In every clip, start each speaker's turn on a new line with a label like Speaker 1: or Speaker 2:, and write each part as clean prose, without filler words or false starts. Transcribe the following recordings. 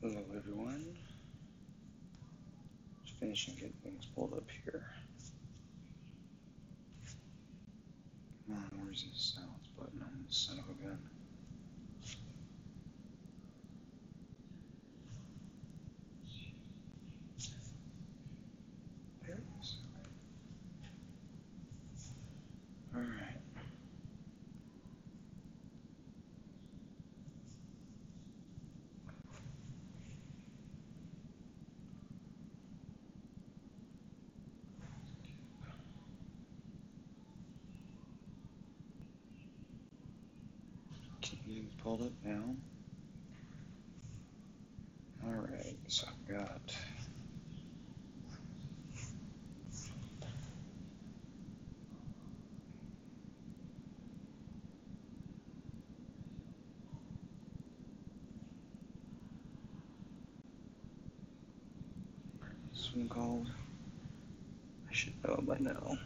Speaker 1: Hello everyone, just finishing getting things pulled up here. Come on, where's this silence button on this son of a gun? There it is. Alright. Getting pulled up now. Alright, so I've got this one called, I should know it by now,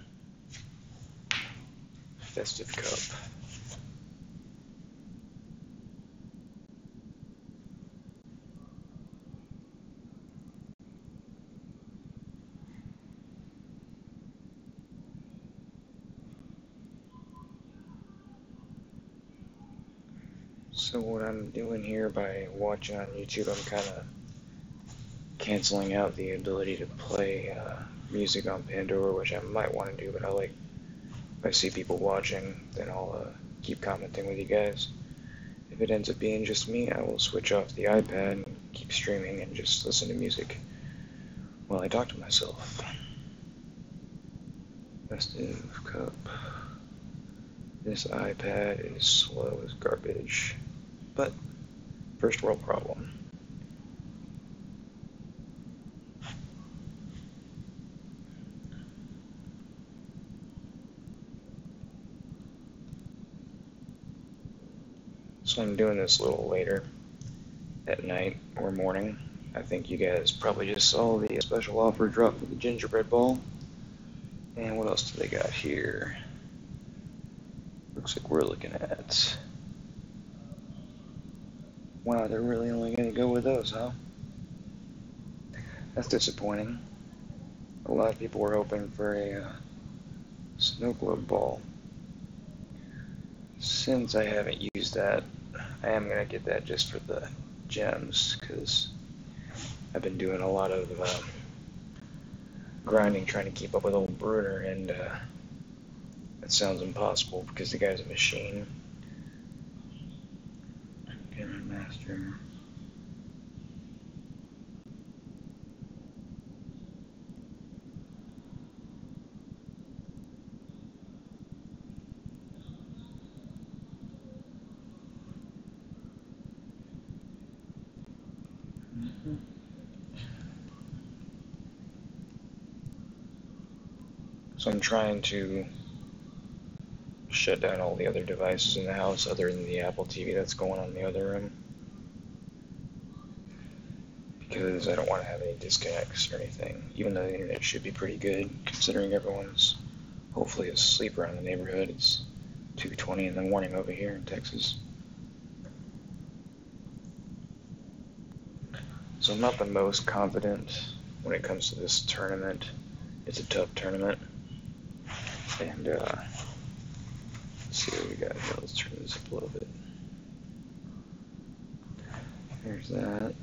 Speaker 1: Festive Cup. So what I'm doing here by watching on YouTube, I'm kind of canceling out the ability to play music on Pandora, which I might want to do, but if I see people watching, then I'll keep commenting with you guys. If it ends up being just me, I will switch off the iPad and keep streaming and just listen to music while I talk to myself. Festive Cup. This iPad is slow as garbage, but first world problem. So I'm doing this a little later at night or morning. I think you guys probably just saw the special offer drop for the gingerbread ball. And what else do they got here? Looks like we're looking at... Wow, they're really only going to go with those, huh? That's disappointing. A lot of people were hoping for a snow globe ball. Since I haven't used that, I am going to get that just for the gems, because I've been doing a lot of grinding trying to keep up with old Bruner, and that sounds impossible because the guy's a machine. Game Master. So I'm trying to shut down all the other devices in the house other than the Apple TV that's going on in the other room, because I don't want to have any disconnects or anything, even though the internet should be pretty good considering everyone's hopefully asleep around the neighborhood. It's 2:20 in the morning over here in Texas. So I'm not the most confident when it comes to this tournament. It's a tough tournament. And let's see what we got here. Let's turn this up a little bit. There's that.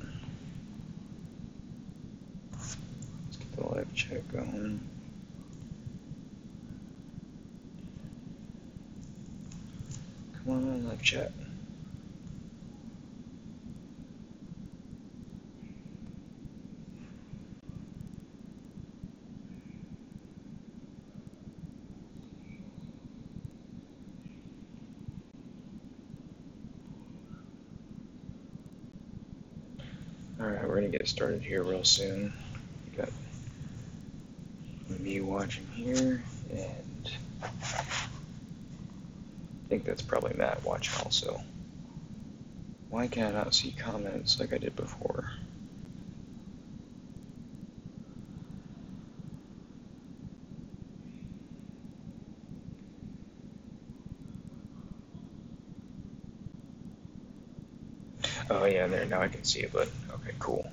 Speaker 1: Let's get the live chat going. Come on, live chat. Alright, we're gonna get started here real soon. We got me watching here, and I think that's probably Matt watching also. Why can I not see comments like I did before? Oh yeah, there. Now I can see it, but okay, cool.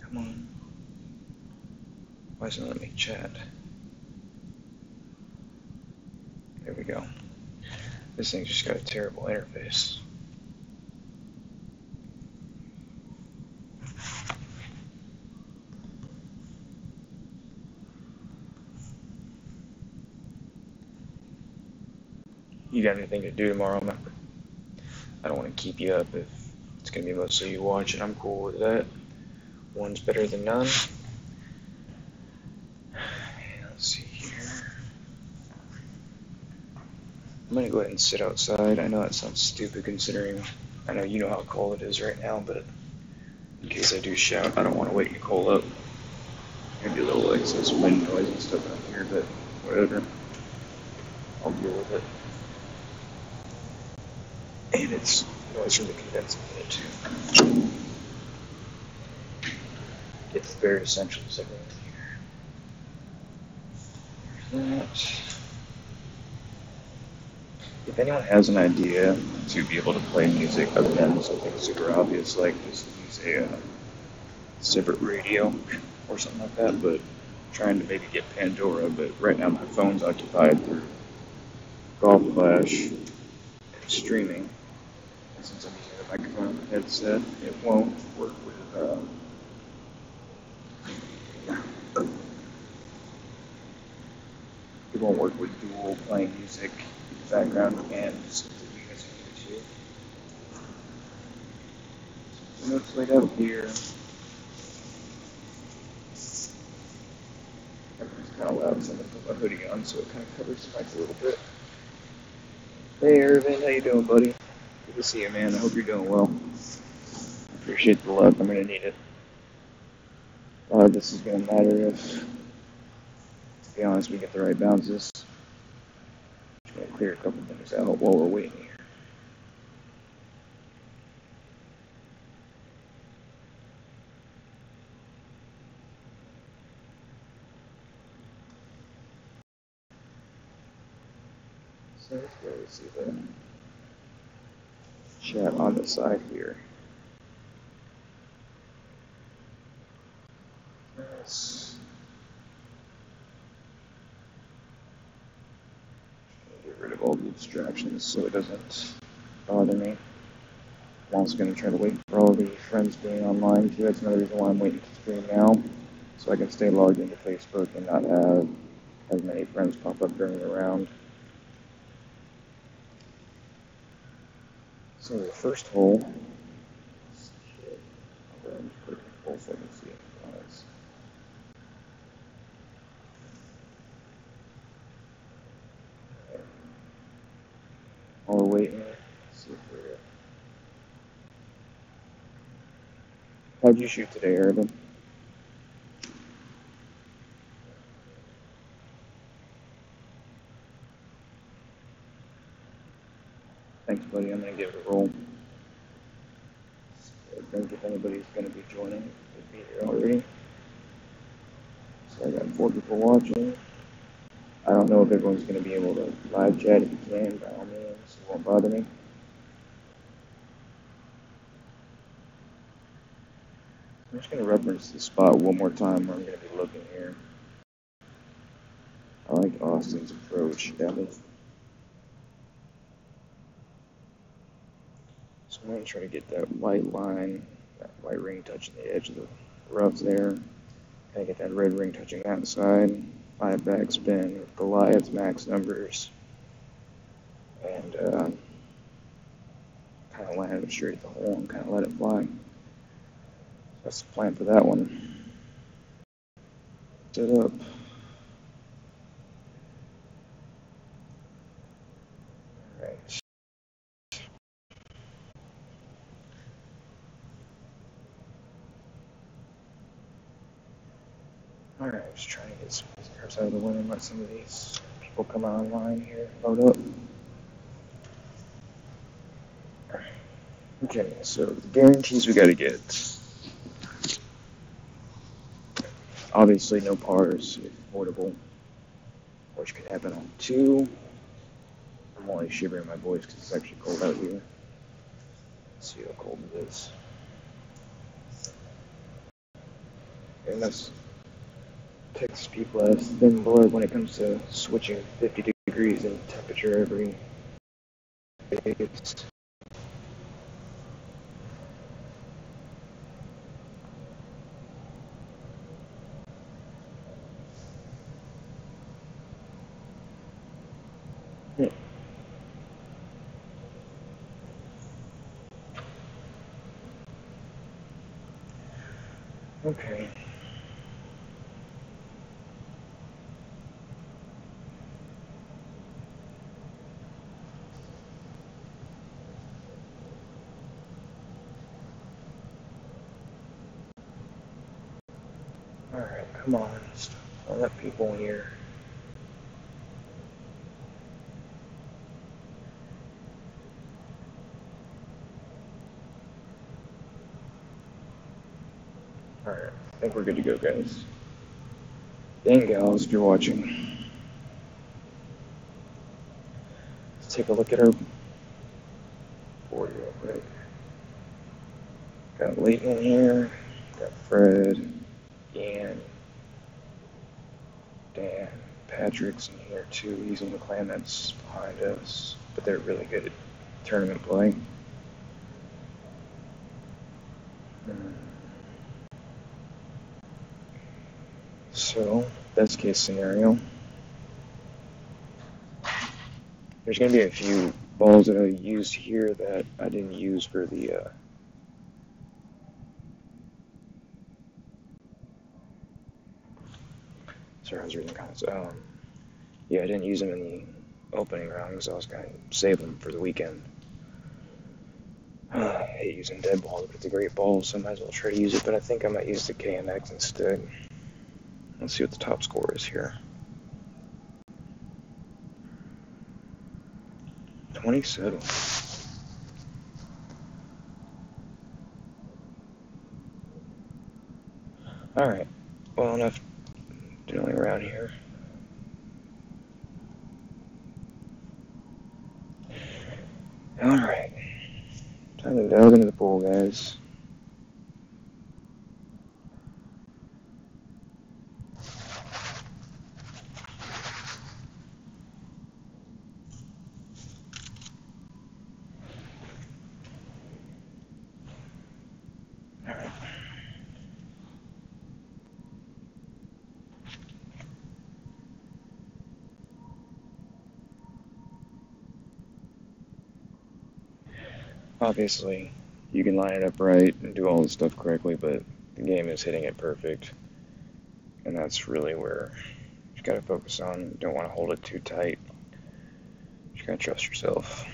Speaker 1: Come on. Why doesn't it let me chat? There we go. This thing's just got a terrible interface. You got anything to do tomorrow, man? I don't want to keep you up if it's going to be mostly you watching. I'm cool with that. One's better than none. Let's see here. I'm going to go ahead and sit outside. I know that sounds stupid considering I know you know how cold it is right now, but in case I do shout, I don't want to wake Nicole up. Maybe a little excess wind noise and stuff out here, but whatever. I'll deal with it. And it's noise from the condensing unit too. It's very essential signal here. That. If anyone has an idea to be able to play music other than something super obvious like just use a separate radio or something like that, but trying to maybe get Pandora, but right now my phone's occupied through Golf Flash and streaming. And since I'm using the microphone on the headset, it won't work with dual playing music in the background and just you guys can hear too. It's laid out here. It's kind of loud, so I'm going to put my hoodie on so it kind of covers the mic a little bit. Hey Irvin, how you doing, buddy? Good to see you, man. I hope you're doing well. Appreciate the love. I'm going to need it. This is going to matter if, to be honest, we get the right bounces. Just going to clear a couple things out while we're waiting here. So let's go see the chat on the side here. Let's get rid of all the distractions so it doesn't bother me. I'm also going to try to wait for all the friends being online too. That's another reason why I'm waiting to stream now, so I can stay logged into Facebook and not have as many friends pop up during the round. So the first hole, I'll go ahead and put it in full so I can see it. While we're waiting, let's see if we're... How'd you shoot today, Urban? Thanks, buddy. I'm going to give it a roll. I think if anybody's going to be joining, they'd be here already. So I got 4 people watching. I don't know if everyone's going to be able to live chat. If you can, by all means, it won't bother me. I'm just going to reference the spot one more time where I'm going to be looking here. I like Austin's approach. So I'm going to try to get that white line, that white ring touching the edge of the rough there. Kind of get that red ring touching that side. 5 backspin with Goliath's max numbers. And kind of land it straight at the hole and kind of let it fly. That's the plan for that one. Set up. Alright. Alright, just trying to get some cards out of the way and let some of these people come online here. Load up. Okay, so the guarantees we gotta get. Obviously no pars if avoidable, which could happen on 2. I'm only shivering my voice because it's actually cold out here. Let's see how cold it is. And that's Texas people have thin blood when it comes to switching 50 degrees in temperature every day. Okay. Alright, come on. I'll let people in here. Alright, I think we're good to go, guys. And gals, if you're watching. Let's take a look at our board real quick. Got Leighton in here. Got Fred. Ian. Dan. Patrick's in here too. He's in the clan that's behind us. But they're really good at tournament play. So, best case scenario. There's going to be a few balls that I used here that I didn't use for the, sorry, I was reading the comments. Yeah, I didn't use them in the opening round because I was going to save them for the weekend. I hate using dead balls, but it's a great ball, so I might as well try to use it, but I think I might use the KMX instead. Let's see what the top score is here. 27. Alright, well, enough doodling around here. Alright, time to delve into the pool, guys. Alright. Obviously, you can line it up right and do all the stuff correctly, but the game is hitting it perfect. And that's really where you gotta focus on. You don't want to hold it too tight. You gotta trust yourself.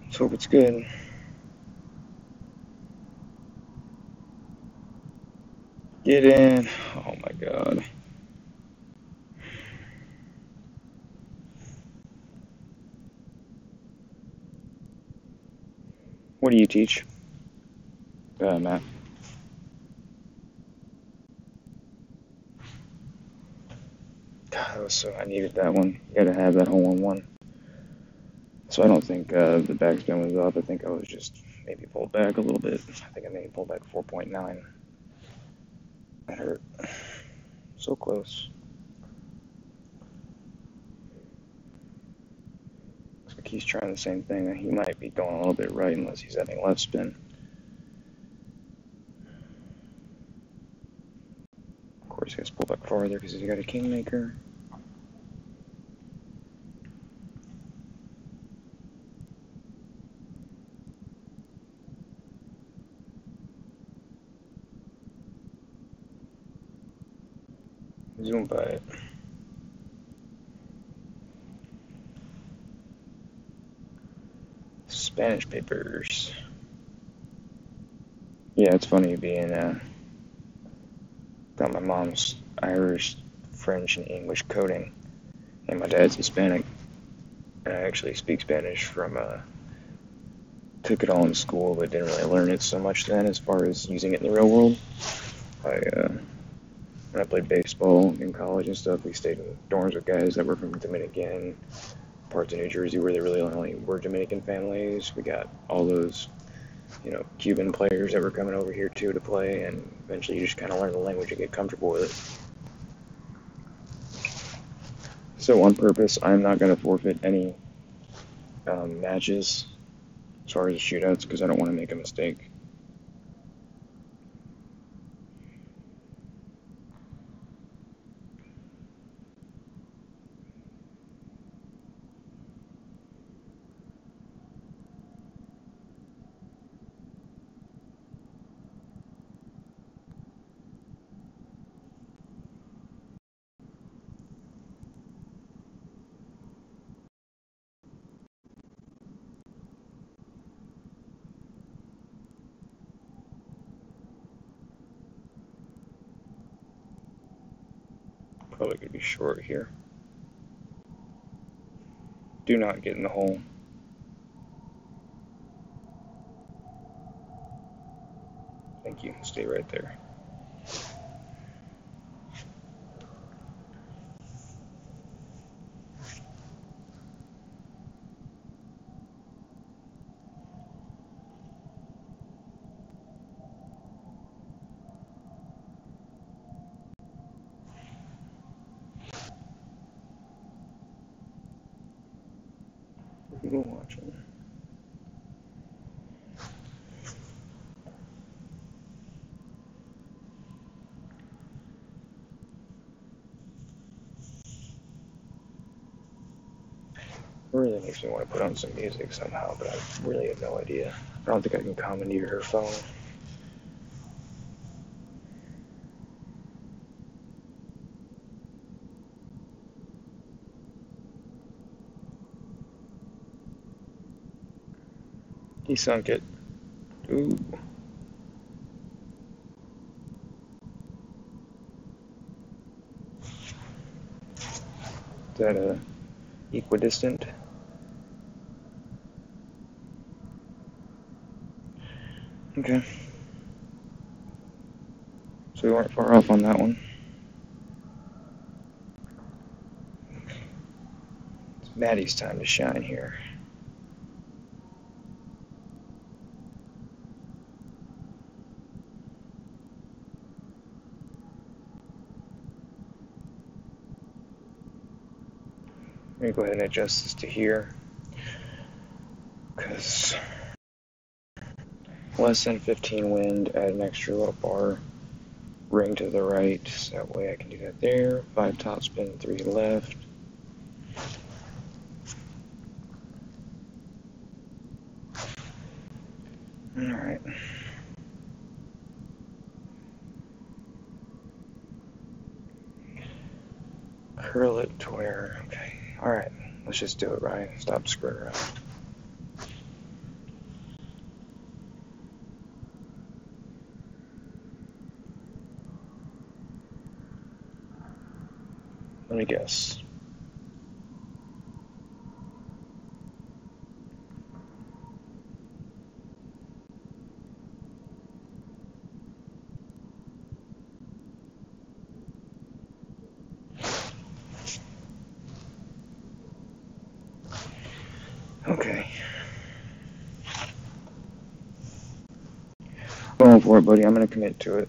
Speaker 1: Let's hope it's good. Get in. Oh my god. What do you teach? Math. God, that was so. I needed that one. You gotta have that hole-in-one. So I don't think the backspin was up. I think I was just maybe pulled back a little bit. I think I maybe pulled back 4.9. That hurt. So close. Looks like he's trying the same thing. He might be going a little bit right unless he's having left spin. Of course, he has to pull back farther because he's got a kingmaker. Zoom by it. Spanish papers. Yeah, it's funny being got my mom's Irish, French, and English coding, and my dad's Hispanic. And I actually speak Spanish from took it all in school, but didn't really learn it so much then as far as using it in the real world. When I played baseball in college and stuff, we stayed in dorms with guys that were from Dominican, parts of New Jersey where there really only were Dominican families. We got all those, Cuban players that were coming over here too to play, and eventually you just kind of learn the language and get comfortable with it. So on purpose, I'm not going to forfeit any matches as far as shootouts because I don't want to make a mistake. Probably going to be short here. Do not get in the hole. Thank you. Stay right there. People watching. It really makes me want to put on some music somehow, but I really have no idea. I don't think I can commandeer her phone. He sunk it. Ooh. Is that equidistant? Okay. So we weren't far off on that one. It's Maddie's time to shine here. Let me go ahead and adjust this to here. Because less than 15 wind, add an extra little bar ring to the right. So that way I can do that there. 5 top spin, 3 left. Alright. Curl it to where, okay. Alright, let's just do it, Ryan. Stop screwing around. Let me guess. Okay. Going for it, buddy. I'm gonna commit to it.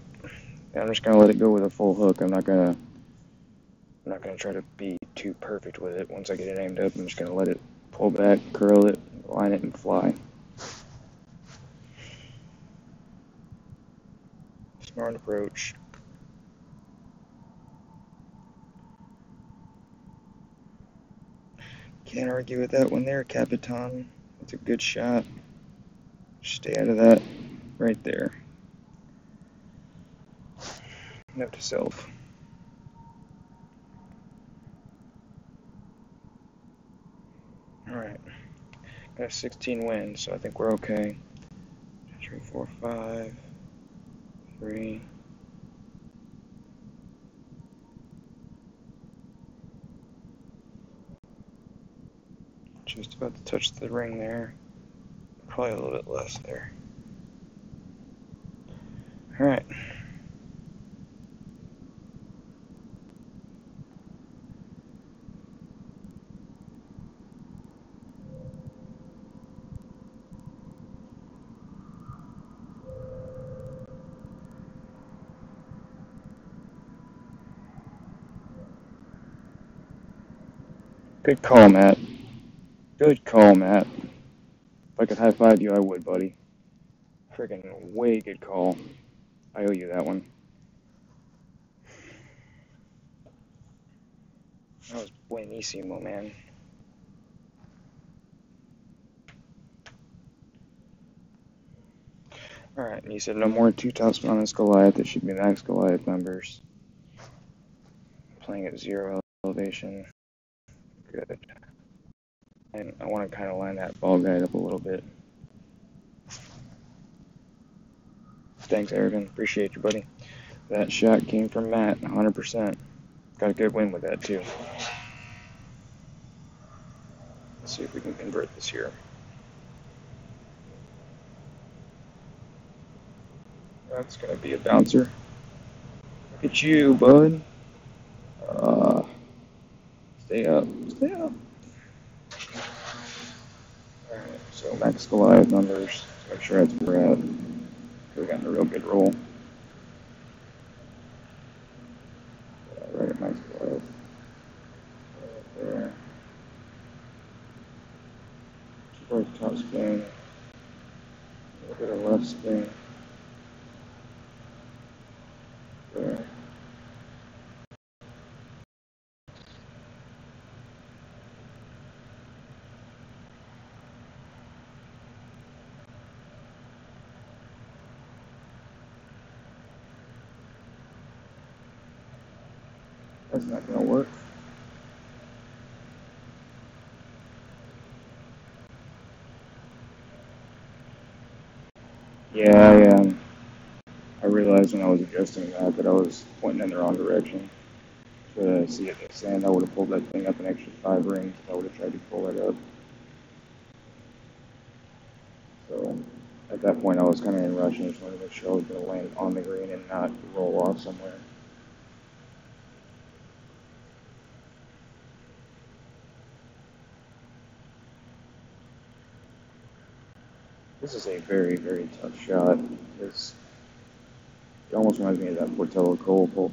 Speaker 1: I'm just gonna let it go with a full hook. I'm not gonna try to be too perfect with it. Once I get it aimed up, I'm just gonna let it pull back, curl it, line it, and fly. Smart approach. Can't argue with that one there, Capitan. It's a good shot. Stay out of that right there. Note to self. Alright. Got a 16 wins, so I think we're okay. 3, 4, 5, 3. Just about to touch the ring there. Probably a little bit less there. Alright. Good call, Matt. Good call, Matt. If I could high five you, I would, buddy. Friggin' way good call. I owe you that one. That was buenísimo, man. Alright, and you said no more 2 topspin on this Goliath. It should be max Goliath numbers. Playing at 0 elevation. Good. And I want to kind of line that ball guide up a little bit. Thanks, Aragon. Appreciate you, buddy. That shot came from Matt, 100%. Got a good win with that, too. Let's see if we can convert this here. That's going to be a bouncer. Look at you, bud. Stay up. Stay up. Alright, so max Goliath numbers. Let's make sure that's where we're at. We're getting a real good roll. Right at max Goliath. Right there. Suppose top spin. A little bit of left spin. There. That's not going to work. Yeah, I realized when I was adjusting that I was pointing in the wrong direction. To see if it sand, I would have pulled that thing up an extra 5 rings. I would have tried to pull it up. So at that point, I was kind of in rush and just wanted to make sure I was going to land on the green and not roll off somewhere. This is a very, very tough shot. It almost reminds me of that Portello Cove hole,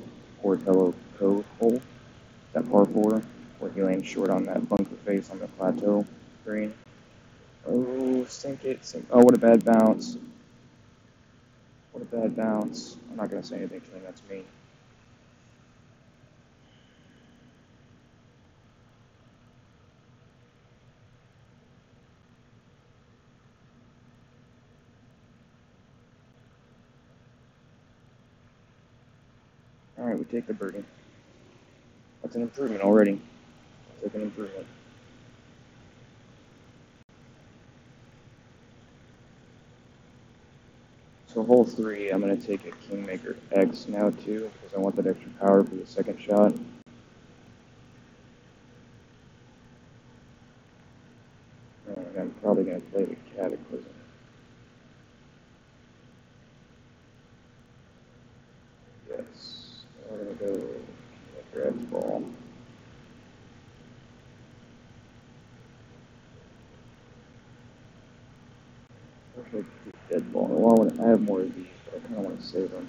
Speaker 1: that par 4, where he lands short on that bunker face on the plateau green. Oh, sink it, sink. Oh, what a bad bounce. What a bad bounce. I'm not going to say anything to him, that's me. Alright, we take the birdie. That's an improvement already. That's an improvement. So hole 3, I'm going to take a Kingmaker X now too, because I want that extra power for the second shot. And I'm probably going to play the Cataclysm. Yes. We're going to go Kingmaker X ball. Perfect dead ball. Well, I have more of these, but I kind of want to save them.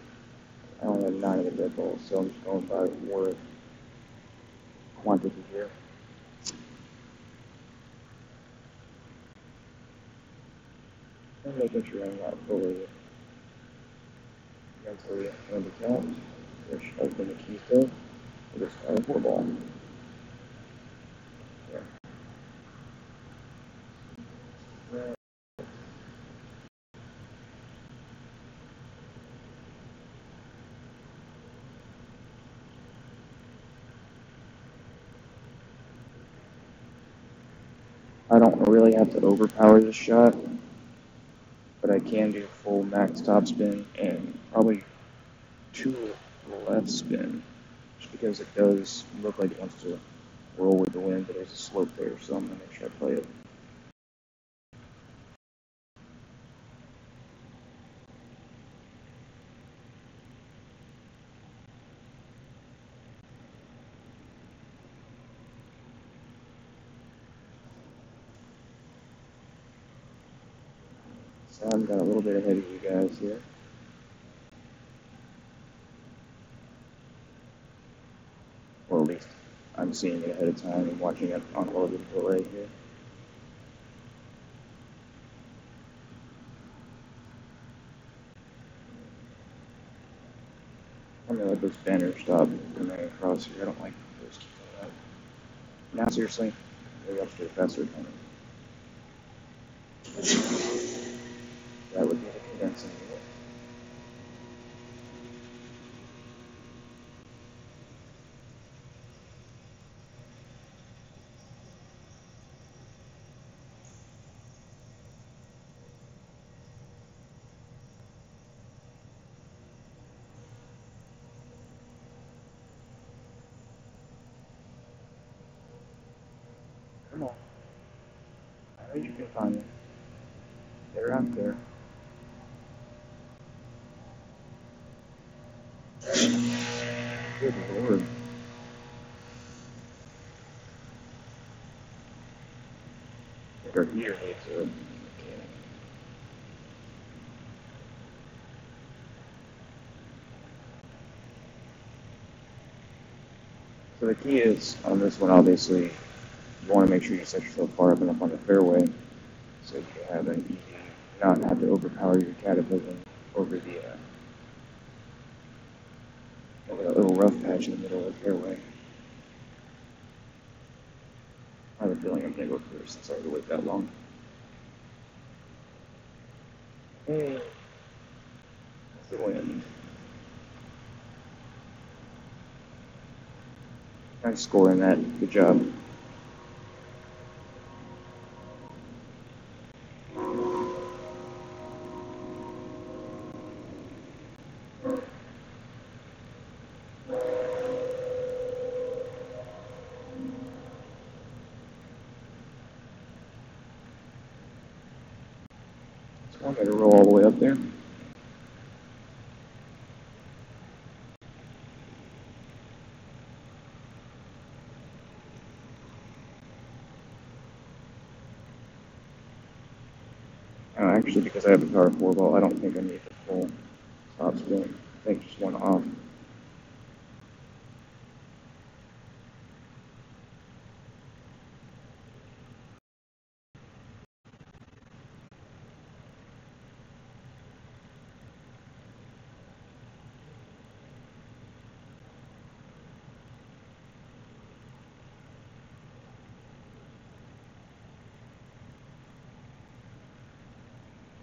Speaker 1: I only have 9 of the dead balls, so I'm just going by worth quantity here. And making sure I'm not fully mentally handicapped, which has been the key to this kind of 4 ball. Yeah. Right. I don't really have to overpower this shot, but I can do full max top spin and probably 2 left spin, just because it does look like it wants to roll with the wind, but there's a slope there, so I'm going to make sure I play it. So I've got a little bit ahead of you guys here. Or at least I'm seeing it ahead of time and watching it on a little bit of delay here. I'm gonna let those banners stop coming across here. I don't like those keep coming up. Now seriously, maybe I'll just do a faster coming. That would be the condensing unit. Come on. I know you can find them. They're out there. Good lord. Our heater needs a mechanic. So the key is, on this one, obviously, you want to make sure you set yourself far up enough on the fairway so you can have an easy, not have to overpower your catapulting over over that little rough patch in the middle of the fairway. I have a feeling I'm going to go first since I had to wait that long. Hey, that's the wind. Nice score in that. Good job. So I'm going to roll all the way up there. Actually, because I have a power 4 ball, I don't think I need the full top spin. I think just one off.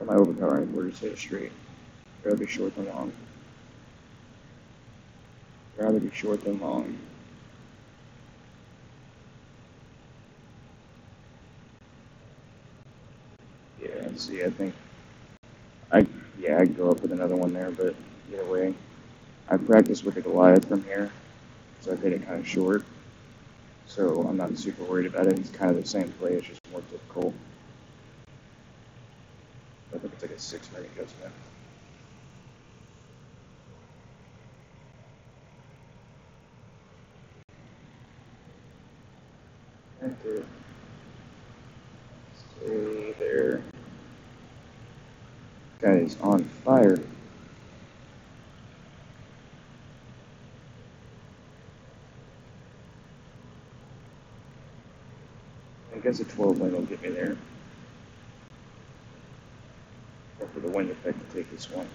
Speaker 1: Am I overpowering? We're just hit it straight. Rather be short than long. Rather be short than long. Yeah, see, I think I'd go up with another one there, but either way, I practiced with the Goliath from here, so I hit it kind of short. So I'm not super worried about it. It's kind of the same play, it's just more difficult. I think it's like a 6-minute adjustment. Enter. Stay there. Guy is on fire. I guess a 12 wind will get me there. Or for the wind effect to take this one.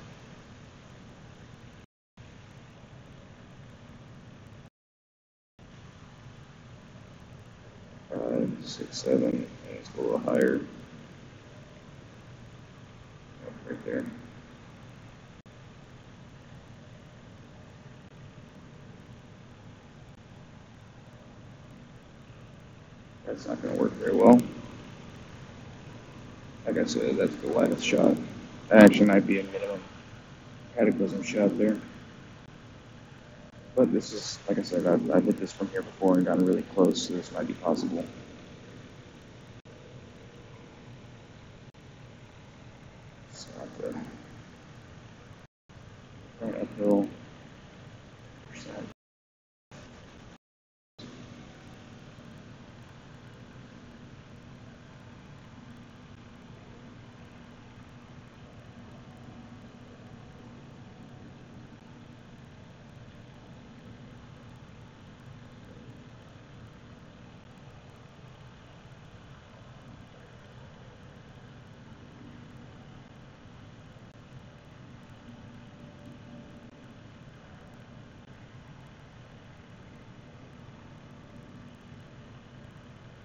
Speaker 1: 5, 6, 7, and it's a little higher. Right there. That's not going to work very well. I said, that's the last shot. That actually might be a minimum cataclysm shot there. But this is, like I said, I've hit this from here before and gotten really close, so this might be possible. So right uphill.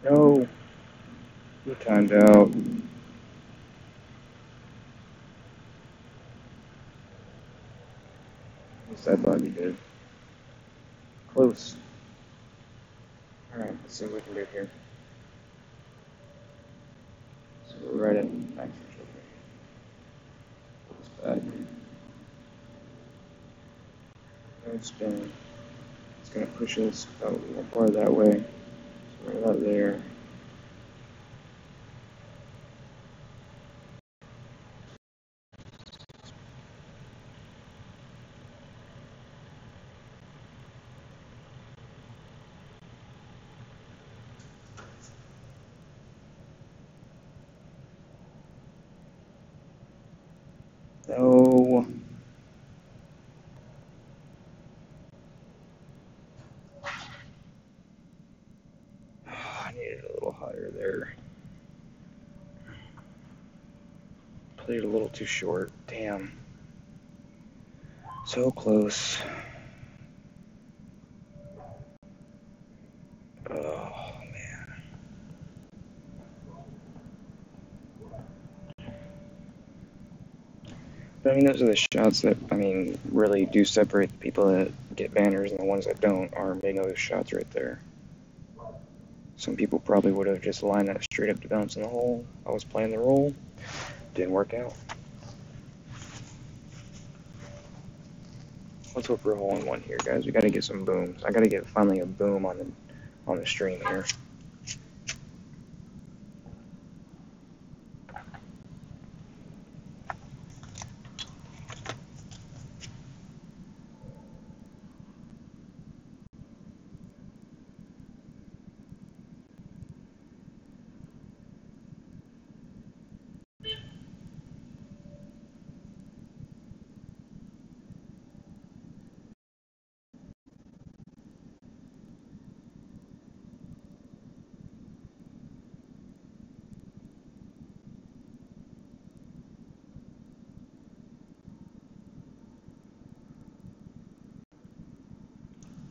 Speaker 1: No, you timed out. At least I thought you did. Close. Alright, let's see what we can do here. So we're right at max back. No spin. It's going to push us out more far that way. So right about there. No. I needed a little higher there. Played a little too short. Damn. So close. Oh, man. But I mean, those are the shots that, I mean, really do separate the people that get banners and the ones that don't are making those shots right there. Some people probably would have just lined that straight up to bounce in the hole. I was playing the role. Didn't work out. Let's hope for a hole in one here, guys. We gotta get some booms. I gotta get finally a boom on the stream here.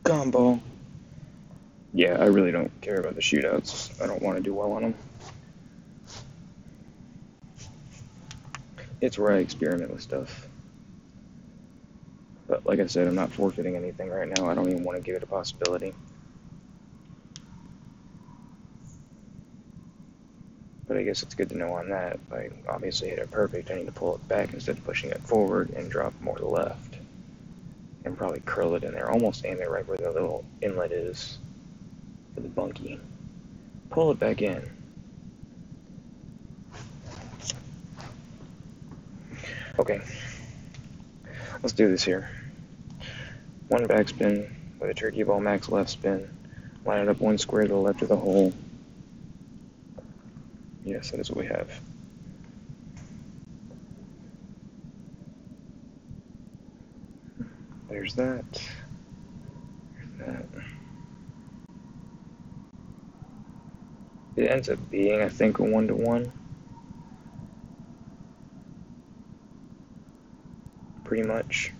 Speaker 1: Combo. Yeah, I really don't care about the shootouts. I don't want to do well on them. It's where I experiment with stuff. But like I said, I'm not forfeiting anything right now. I don't even want to give it a possibility. But I guess it's good to know on that. If I obviously hit it perfect, I need to pull it back instead of pushing it forward and drop more to the left. And probably curl it in there, almost aim it right where the little inlet is for the bunkie. Pull it back in. Okay, let's do this here. One backspin with a turkey ball max left spin. Line it up one square to the left of the hole. Yes, that is what we have. There's that. There's that. It ends up being, I think, a 1-to-1. Pretty much.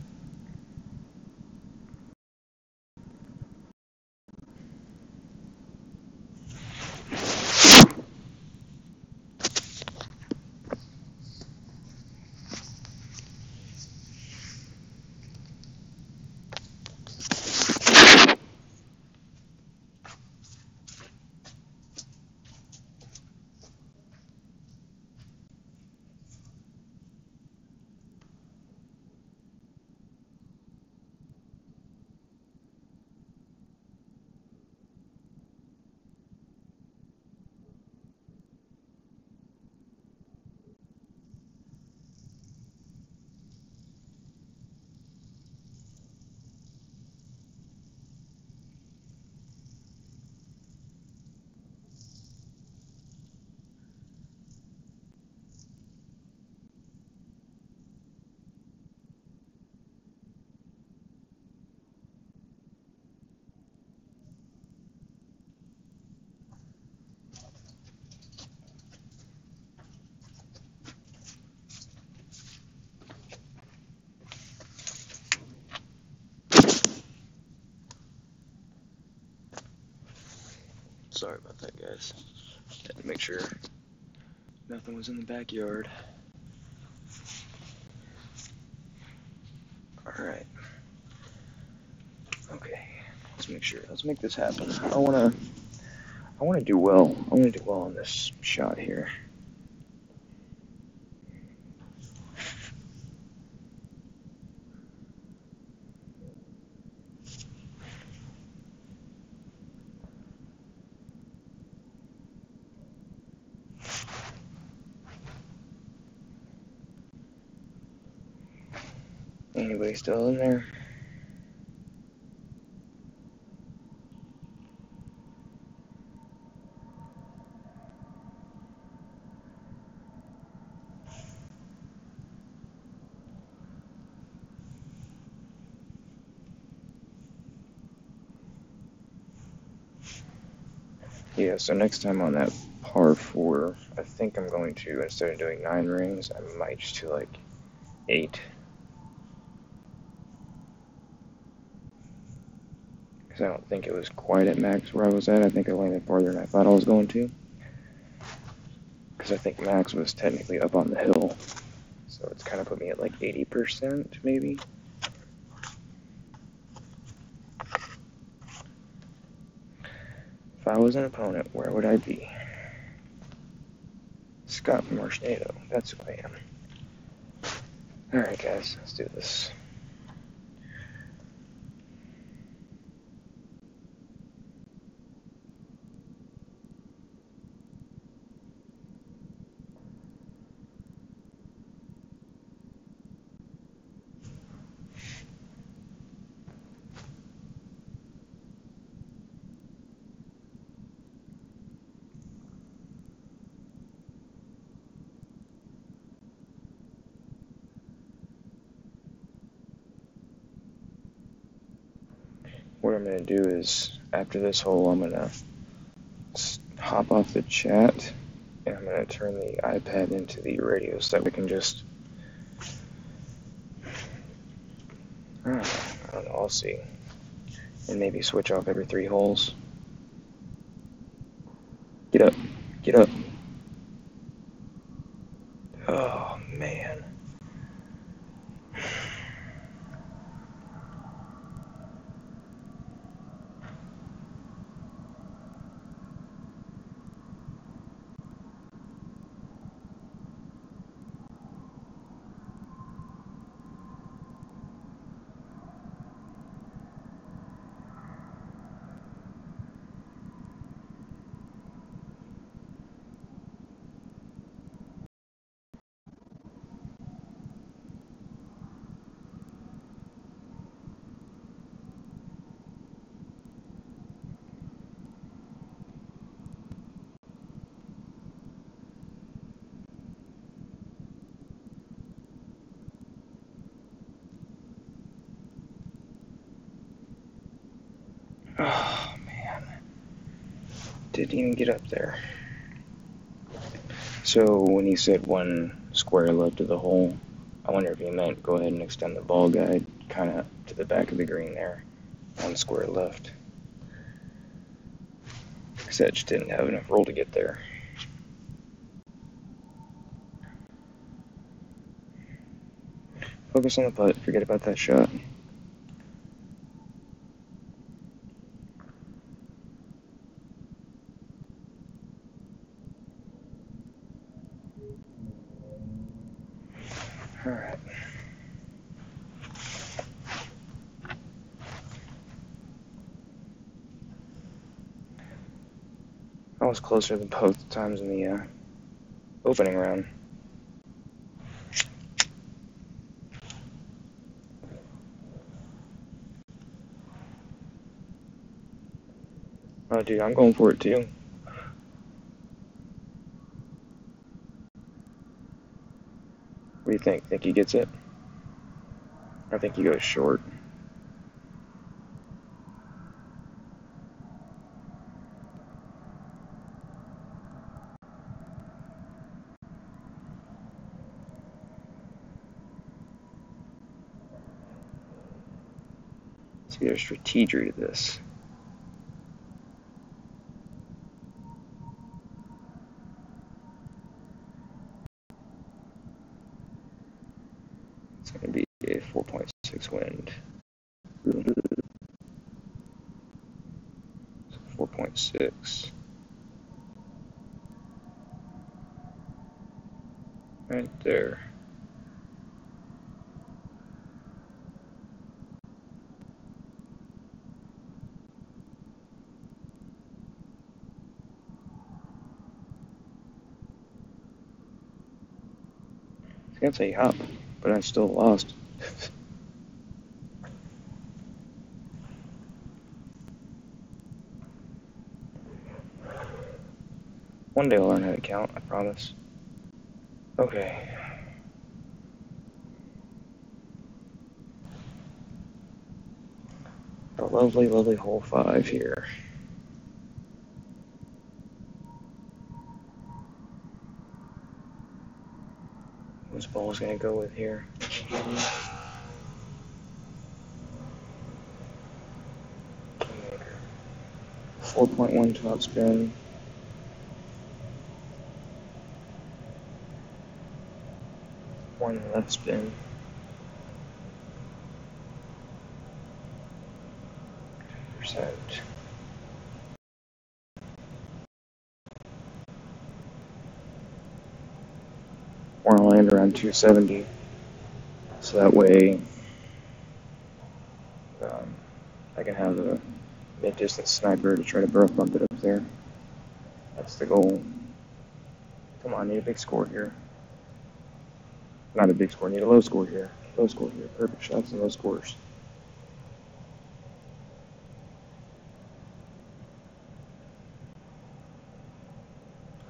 Speaker 1: Sorry about that, guys. Had to make sure nothing was in the backyard. Alright. Okay. Let's make this happen. I wanna do well. I wanna do well on this shot here. Anybody still in there? Yeah, so next time on that par 4, I think I'm going to, instead of doing 9 rings, I might just do like 8. Because I don't think it was quite at max where I was at. I think I landed farther than I thought I was going to. Because I think max was technically up on the hill. So it's kind of put me at like 80% maybe. If I was an opponent, where would I be? Scott Marshado. That's who I am. Alright, guys, let's do this. What I'm going to do is, after this hole, I'm going to hop off the chat, and I'm going to turn the iPad into the radio so that we can just, I don't know, I'll see, and maybe switch off every 3 holes. Get up, get up. Oh, man. Oh, man. Didn't even get up there. So when he said 1 square left of the hole, I wonder if he meant go ahead and extend the ball guide kind of to the back of the green there. 1 square left. Because I just didn't have enough roll to get there. Focus on the putt. Forget about that shot. Alright. I was closer than both times in the opening round. Oh, dude, I'm going for it too. What do you think? Think he gets it? I think he goes short. See, there's strategy to this. It's going to be a 4.6 wind. 4.6. Right there. I was going to say hop, but I still lost. One day I'll learn how to count, I promise. Okay. A lovely, lovely hole 5 here. This ball's gonna go with here. 4.1 top spin. One left spin. Percent. Want to land around 270, so that way I can have a mid-distance sniper to try to burst bump it up there. That's the goal. Come on, need a big score here. Not a big score, need a low score here. Low score here. Perfect shots and low scores.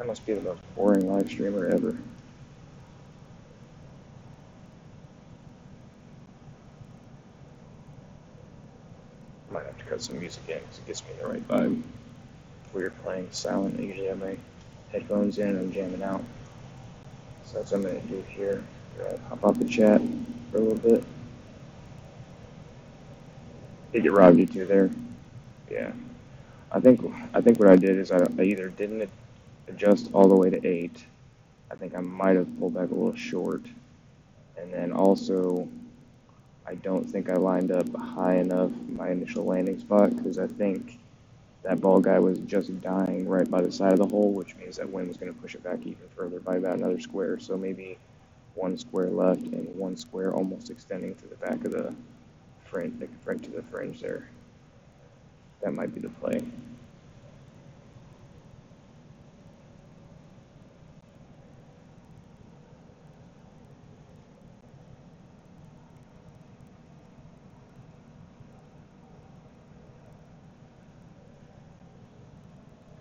Speaker 1: I must be the most boring live streamer ever. Might have to cut some music in because it gets me the right vibe. Weird playing silent. I usually have my headphones in and I'm jamming out. So that's what I'm going to do here. Hop off the chat for a little bit. Did get robbed you too there. Yeah. I think what I did is I either didn't adjust all the way to 8. I think I might have pulled back a little short. And then also, I don't think I lined up high enough my initial landing spot because I think that ball guy was just dying right by the side of the hole, which means that wind was going to push it back even further by about another square. So maybe one square left and one square almost extending to the back of the fringe, to the fringe there. That might be the play.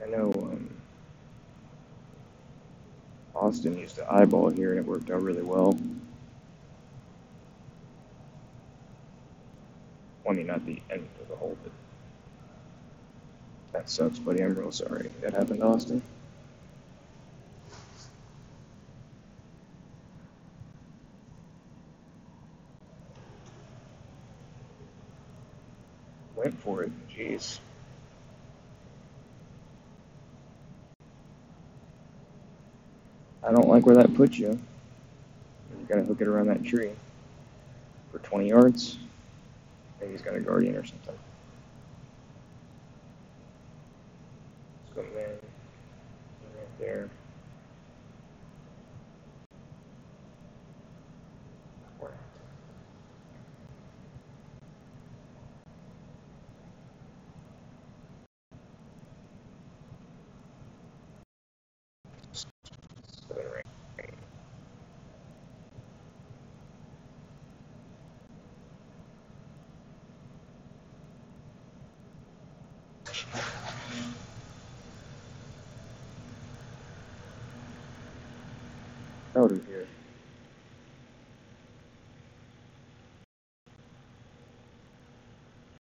Speaker 1: I know Austin used the eyeball here and it worked out really well. I mean, not the end of the hole, but that sucks, buddy. I'm real sorry that happened, Austin. Went for it. Jeez. I don't like where that puts you. You gotta hook it around that tree for 20 yards. Maybe he's got a guardian or something. Let's go man. Right there.